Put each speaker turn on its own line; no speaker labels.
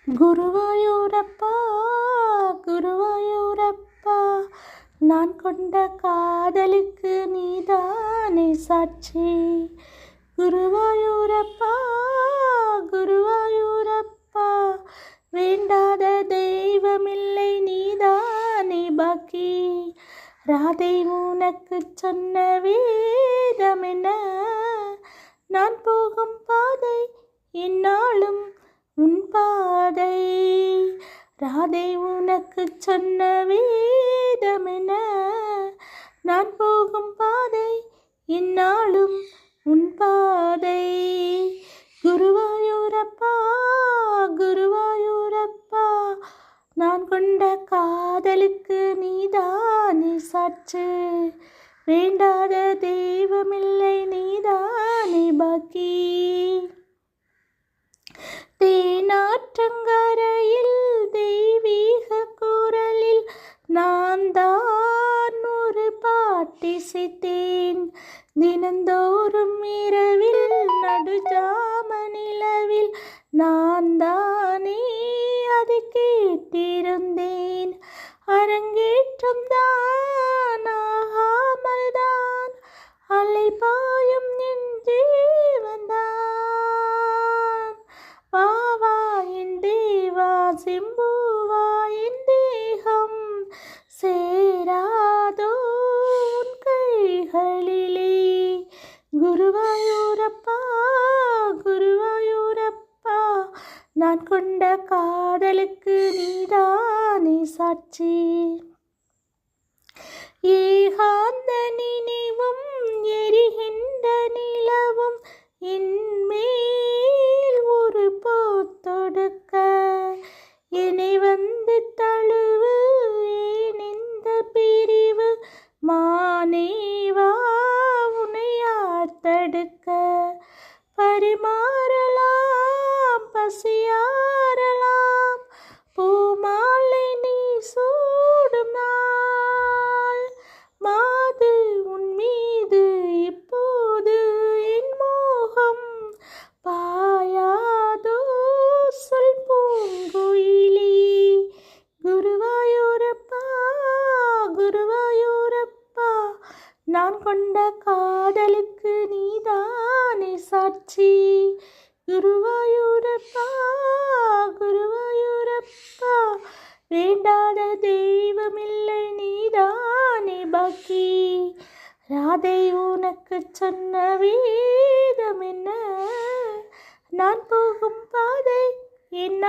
குருவாயூரப்பா குருவாயூரப்பா, நான் கொண்ட காதலுக்கு நீதானே சாட்சி. குருவாயூரப்பா குருவாயூரப்பா, வேண்டாத தெய்வமில்லை நீதானே பாக்கி. ராதை உனக்கு சொன்ன வேதம் என்ன, நான் போகும் பாதை என்னாலும் உன் பாதை. ராதை உனக்கு சொன்ன வேதம் என்ன, நான் போகும் பாதை என்னாலும் உன் பாதை. குருவாயூரப்பா குருவாயூரப்பா, நான் கொண்ட காதலுக்கு நீதானே சாட்சி. வேண்டாத தெய்வமில்லை நீதானே பாக்கி. தேனாற்றங்கரையில் தெய்வீக குரலில் நான் தான் ஒரு பாட்டிசைத்தேன். தினந்தோறும் இரவில் நடுஜாம நிலவில் நான் தானே அதை கேட்டிருந்தேன். அரங்கேற்றம் தான் ஆகாமல் தான் அலைபாயும் என் ஜீவன்தான். வாவா என் தேவா செம்பூவா, என் தேகம் சேராதோ உன் கைகளிலே. குருவாயூரப்பா குருவாயூரப்பா, நான் கொண்ட காதலுக்கு நீதானே சாட்சி. ஏகாந்த நினைவும் எரிகின்ற நிலவும் என்மேல் ஒரு போத்தொடுக்க, என்னை வந்து தழுவு ஏன் இந்த பிரிவு, மானேவா உன்னை யார் தடுக்க. பரிமாறலாம் பசியாறலாம் பூமாலை நீ சூடும் நாள், மாது உன் மீது இப்போது என் மோகம் பாயாதோ சொல் பூங்குயிலே. குருவாயூரப்பா குருவாயூரப்பா, நான் கொண்ட காதலுக்கு நீதானே சாட்சி. குருவாயூரப்பா குருவாயூரப்பா, வேண்டாத தெய்வமில்லை நீதானே பாக்கி. ராதை உனக்கு சொன்ன வேதம் என்ன, நான் போகும் பாதை என்ன.